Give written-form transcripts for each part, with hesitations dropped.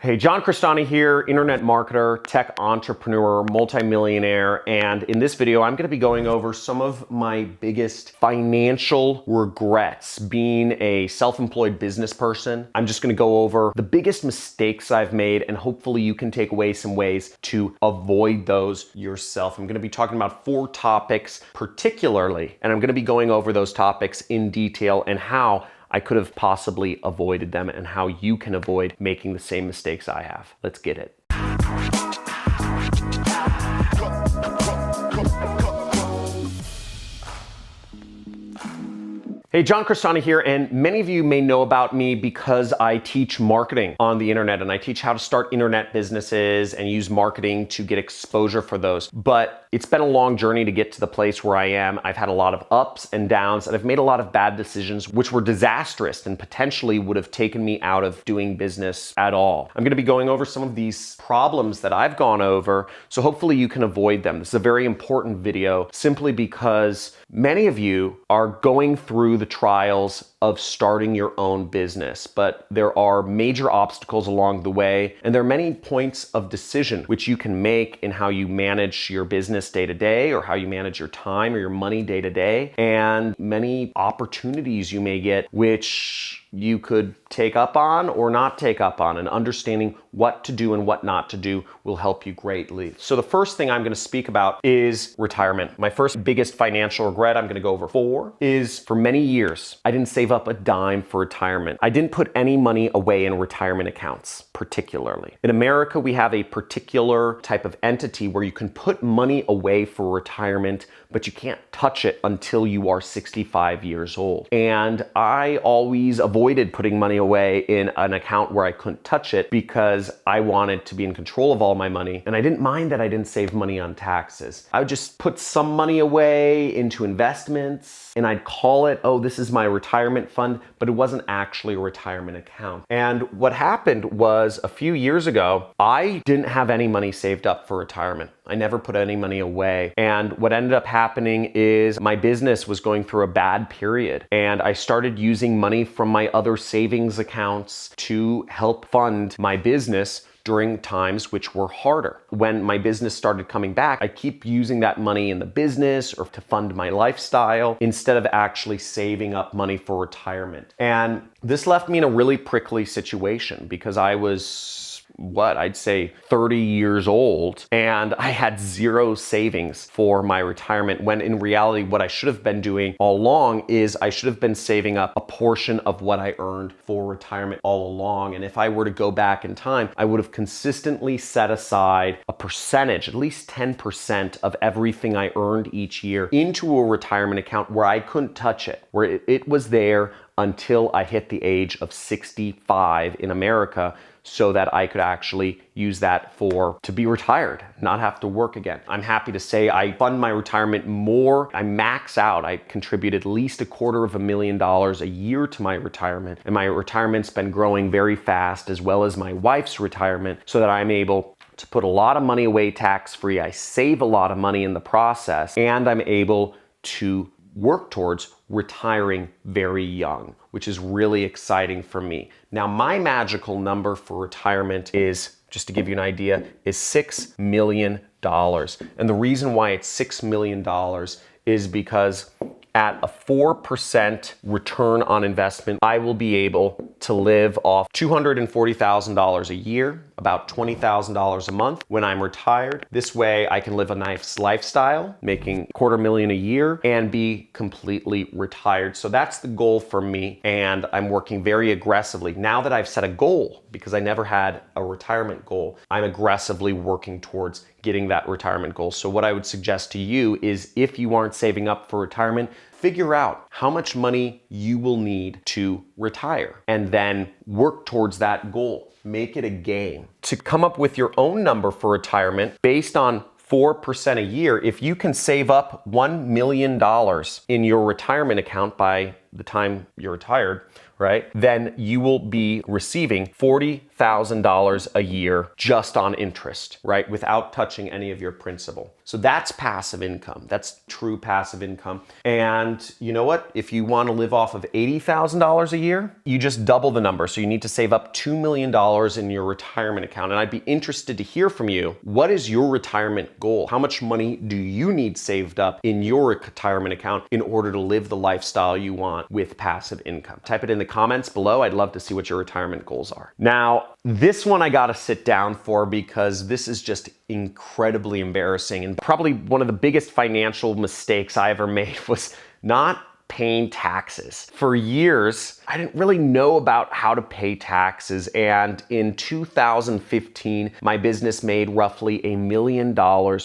Hey, John Crestani here, internet marketer, tech entrepreneur, multimillionaire, and in this video, I'm gonna be going over some of my biggest financial regrets being a self-employed business person. I'm just gonna go over the biggest mistakes I've made, and hopefully you can take away some ways to avoid those yourself. I'm gonna be talking about 4 topics particularly, and I'm gonna be going over those topics in detail and how I could have possibly avoided them and how you can avoid making the same mistakes I have. Let's get it. Hey, John Crestani here, and many of you may know about me because I teach marketing on the internet, and I teach how to start internet businesses and use marketing to get exposure for those. But it's been a long journey to get to the place where I am. I've had a lot of ups and downs, and I've made a lot of bad decisions which were disastrous and potentially would have taken me out of doing business at all. I'm gonna be going over some of these problems that I've gone over, so hopefully you can avoid them. This is a very important video simply because many of you are going through the trials of starting your own business, but there are major obstacles along the way, and there are many points of decision which you can make in how you manage your business day to day, or how you manage your time or your money day to day, and many opportunities you may get which you could take up on or not take up on, and understanding what to do and what not to do will help you greatly. So the first thing I'm gonna speak about is retirement. My first biggest financial regret, I'm gonna go over 4, is for many years, I didn't save up a dime for retirement. I didn't put any money away in retirement accounts, particularly. In America, we have a particular type of entity where you can put money away for retirement, but you can't touch it until you are 65 years old. And I always avoided putting money away in an account where I couldn't touch it because I wanted to be in control of all my money. And I didn't mind that I didn't save money on taxes. I would just put some money away into investments, and I'd call it, oh, this is my retirement fund, but it wasn't actually a retirement account. And what happened was a few years ago, I didn't have any money saved up for retirement. I never put any money away. And what ended up happening is my business was going through a bad period, and I started using money from my other savings accounts to help fund my business during times which were harder. When my business started coming back, I keep using that money in the business or to fund my lifestyle instead of actually saving up money for retirement. And this left me in a really prickly situation because I was, I'd say 30 years old, and I had 0 savings for my retirement, when in reality, what I should have been doing all along is I should have been saving up a portion of what I earned for retirement all along. And if I were to go back in time, I would have consistently set aside a percentage, at least 10% of everything I earned each year into a retirement account where I couldn't touch it, where it was there until I hit the age of 65 in America, so that I could actually use that to be retired, not have to work again. I'm happy to say I fund my retirement more. I max out. I contribute at least $250,000 a year to my retirement, and my retirement's been growing very fast, as well as my wife's retirement, so that I'm able to put a lot of money away tax-free. I save a lot of money in the process, and I'm able to work towards retiring very young, which is really exciting for me. Now, my magical number for retirement is, just to give you an idea, is $6 million. And the reason why it's $6 million is because at a 4% return on investment, I will be able to live off $240,000 a year, about $20,000 a month when I'm retired. This way I can live a nice lifestyle, making $250,000 a year, and be completely retired. So that's the goal for me, and I'm working very aggressively. Now that I've set a goal, because I never had a retirement goal, I'm aggressively working towards getting that retirement goal. So what I would suggest to you is, if you aren't saving up for retirement, figure out how much money you will need to retire and then work towards that goal. Make it a game. To come up with your own number for retirement based on 4% a year, if you can save up $1 million in your retirement account by the time you're retired, right, then you will be receiving $40,000 $80,000 a year just on interest, right? Without touching any of your principal. So that's passive income. That's true passive income. And you know what? If you want to live off of $80,000 a year, you just double the number. So you need to save up $2 million in your retirement account. And I'd be interested to hear from you. What is your retirement goal? How much money do you need saved up in your retirement account in order to live the lifestyle you want with passive income? Type it in the comments below. I'd love to see what your retirement goals are. Now, this one I gotta sit down for because this is just incredibly embarrassing, and probably one of the biggest financial mistakes I ever made was not paying taxes. For years, I didn't really know about how to pay taxes, and in 2015, my business made roughly $1 million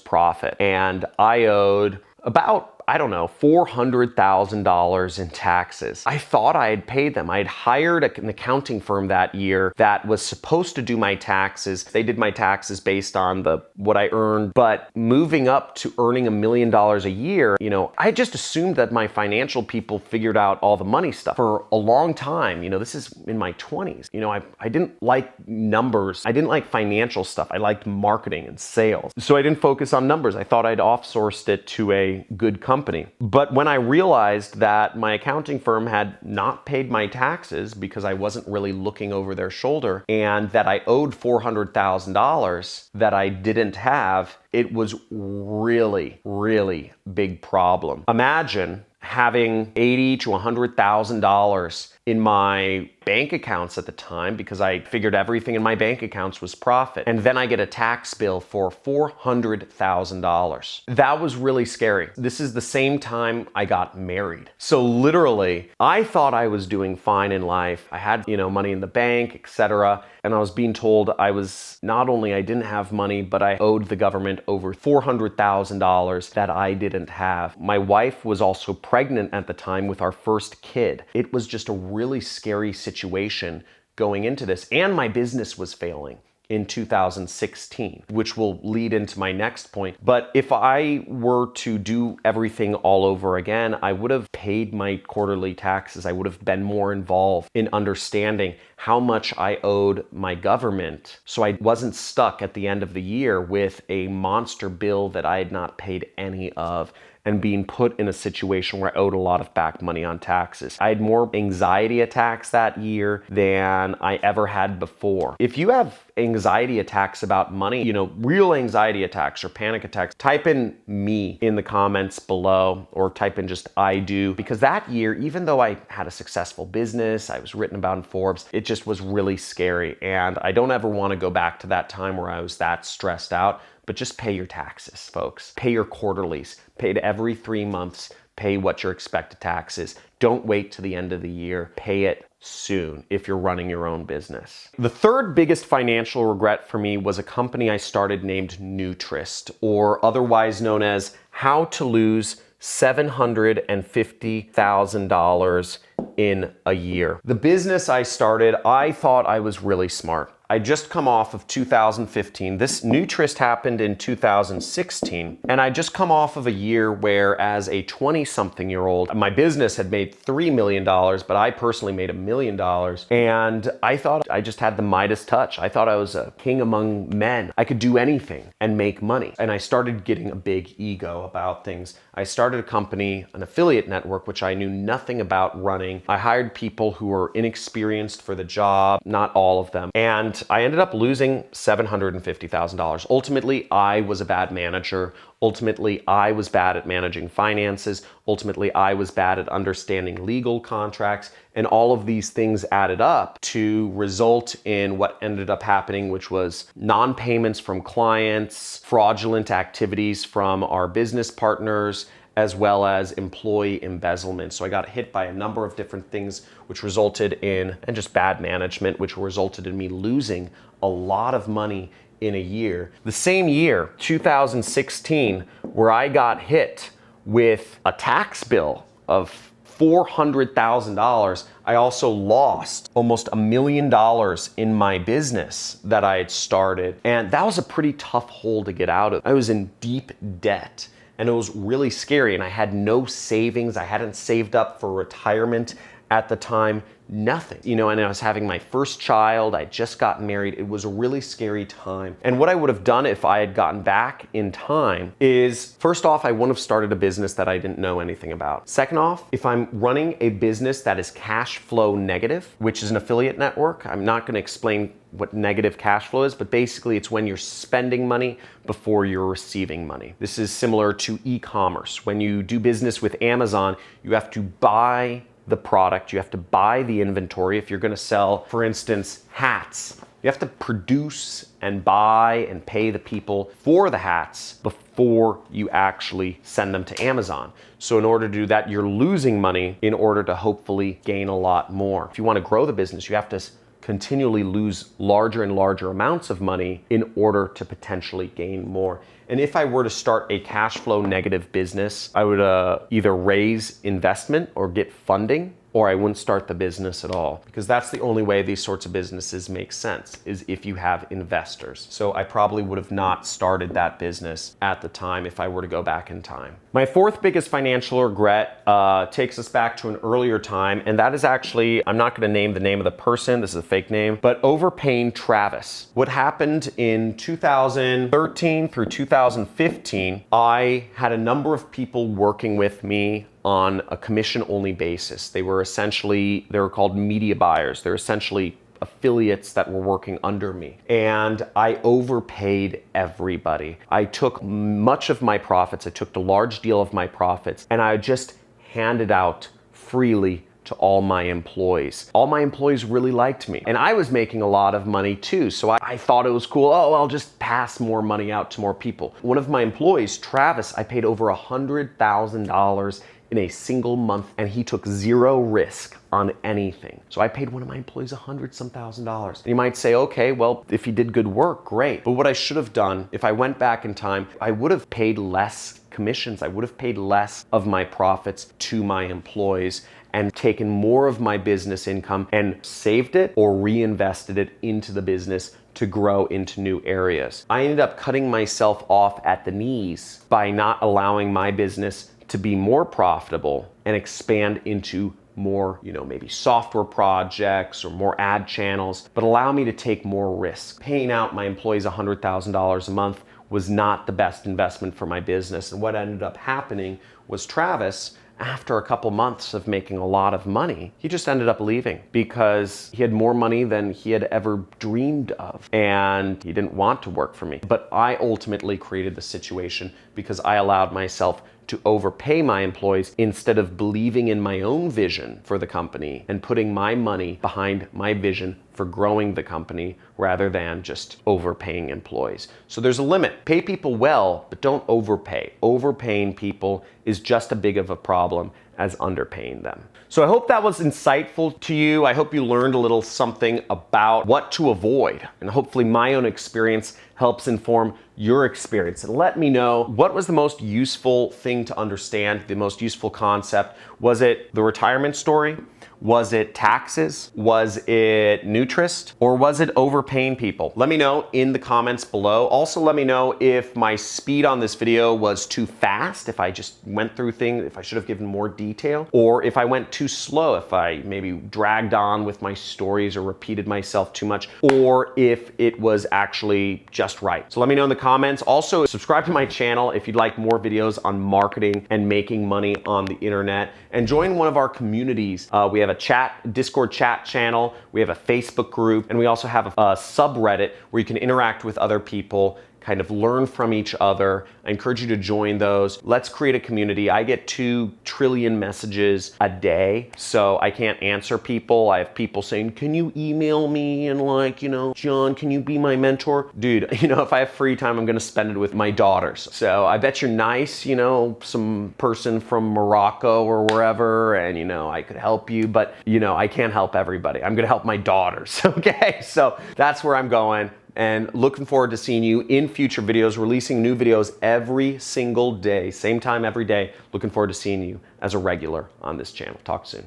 profit, and I owed about, I don't know, $400,000 in taxes. I thought I had paid them. I had hired an accounting firm that year that was supposed to do my taxes. They did my taxes based on what I earned, but moving up to earning $1 million a year, I just assumed that my financial people figured out all the money stuff. For a long time, this is in my 20s, I didn't like numbers. I didn't like financial stuff. I liked marketing and sales. So I didn't focus on numbers. I thought I'd offsourced it to a good company. But when I realized that my accounting firm had not paid my taxes because I wasn't really looking over their shoulder, and that I owed $400,000 that I didn't have, it was really, really big problem. Imagine having $80,000 to $100,000 in my bank accounts at the time because I figured everything in my bank accounts was profit. And then I get a tax bill for $400,000. That was really scary. This is the same time I got married. So literally, I thought I was doing fine in life. I had, money in the bank, etc. And I was being told I didn't have money, but I owed the government over $400,000 that I didn't have. My wife was also pregnant at the time with our first kid. It was just a really scary situation going into this, and my business was failing in 2016, which will lead into my next point. But if I were to do everything all over again, I would have paid my quarterly taxes. I would have been more involved in understanding how much I owed my government, so I wasn't stuck at the end of the year with a monster bill that I had not paid any of, and being put in a situation where I owed a lot of back money on taxes. I had more anxiety attacks that year than I ever had before. If you have anxiety attacks about money, real anxiety attacks or panic attacks, type in me in the comments below, or type in just I do, because that year, even though I had a successful business, I was written about in Forbes, it just was really scary. And I don't ever want to go back to that time where I was that stressed out. But just pay your taxes, folks. Pay your quarterlies. Pay it every 3 months. Pay what your expected tax is. Don't wait to the end of the year. Pay it soon if you're running your own business. The third biggest financial regret for me was a company I started named Nutrist, or otherwise known as How to Lose $750,000 in a year. The business I started, I thought I was really smart. I just come off of 2015. This Nutrist happened in 2016, and I just come off of a year where, as a 20-something-year-old, my business had made $3 million, but I personally made $1 million. And I thought I just had the Midas touch. I thought I was a king among men. I could do anything and make money. And I started getting a big ego about things. I started a company, an affiliate network, which I knew nothing about running. I hired people who were inexperienced for the job, not all of them. And I ended up losing $750,000. Ultimately, I was a bad manager. Ultimately, I was bad at managing finances. Ultimately, I was bad at understanding legal contracts. And all of these things added up to result in what ended up happening, which was non-payments from clients, fraudulent activities from our business partners, as well as employee embezzlement. So I got hit by a number of different things, which resulted in, and just bad management, which resulted in me losing a lot of money in a year. The same year, 2016, where I got hit with a tax bill of $400,000, I also lost almost $1 million in my business that I had started. And that was a pretty tough hole to get out of. I was in deep debt. And it was really scary, and I had no savings. I hadn't saved up for retirement at the time, nothing. You know, and I was having my first child, I just got married. It was a really scary time. And what I would have done if I had gotten back in time is, first off, I wouldn't have started a business that I didn't know anything about. Second off, if I'm running a business that is cash flow negative, which is an affiliate network, I'm not going to explain what negative cash flow is, but basically it's when you're spending money before you're receiving money. This is similar to e-commerce. When you do business with Amazon, you have to buy the product, you have to buy the inventory. If you're going to sell, for instance, hats, you have to produce and buy and pay the people for the hats before you actually send them to Amazon. So in order to do that, you're losing money in order to hopefully gain a lot more. If you want to grow the business, you have to continually lose larger and larger amounts of money in order to potentially gain more. And if I were to start a cash flow negative business, I would either raise investment or get funding, or I wouldn't start the business at all, because that's the only way these sorts of businesses make sense, is if you have investors. So I probably would have not started that business at the time if I were to go back in time. My fourth biggest financial regret takes us back to an earlier time, and that is actually, I'm not going to name the name of the person, this is a fake name, but overpaying Travis. What happened in 2013 through 2015, I had a number of people working with me on a commission-only basis. They were called media buyers. They're essentially affiliates that were working under me. And I overpaid everybody. I took much of my profits, I took the large deal of my profits, and I just handed out freely to all my employees. All my employees really liked me. And I was making a lot of money too, so I thought it was cool. Oh, I'll just pass more money out to more people. One of my employees, Travis, I paid over $100,000 in a single month, and he took zero risk on anything. So I paid one of my employees $100,000. And you might say, okay, well, if he did good work, great. But what I should have done, if I went back in time, I would have paid less commissions. I would have paid less of my profits to my employees and taken more of my business income and saved it or reinvested it into the business to grow into new areas. I ended up cutting myself off at the knees by not allowing my business to be more profitable and expand into more, maybe software projects or more ad channels, but allow me to take more risk. Paying out my employees $100,000 a month was not the best investment for my business. And what ended up happening was Travis, after a couple months of making a lot of money, he just ended up leaving because he had more money than he had ever dreamed of, and he didn't want to work for me. But I ultimately created the situation because I allowed myself to overpay my employees instead of believing in my own vision for the company and putting my money behind my vision for growing the company rather than just overpaying employees. So there's a limit. Pay people well, but don't overpay. Overpaying people is just as big of a problem as underpaying them. So I hope that was insightful to you. I hope you learned a little something about what to avoid, and hopefully my own experience helps inform your experience. And let me know, what was the most useful thing to understand, the most useful concept? Was it the retirement story? Was it taxes? Was it Nutrist? Or was it overpaying people? Let me know in the comments below. Also, let me know if my speed on this video was too fast, if I just went through things, if I should have given more detail, or if I went too slow, if I maybe dragged on with my stories or repeated myself too much, or if it was actually just right. So let me know in the comments. Also, subscribe to my channel if you'd like more videos on marketing and making money on the internet, and join one of our communities. We have a Discord chat channel, we have a Facebook group, and we also have a subreddit where you can interact with other people, kind of learn from each other. I encourage you to join those. Let's create a community. I get 2 trillion messages a day, so I can't answer people. I have people saying, can you email me? And John, can you be my mentor? Dude, if I have free time, I'm gonna spend it with my daughters. So I bet you're nice, some person from Morocco or wherever, and I could help you, but I can't help everybody. I'm gonna help my daughters, okay? So that's where I'm going. And looking forward to seeing you in future videos, releasing new videos every single day, same time every day. Looking forward to seeing you as a regular on this channel. Talk soon.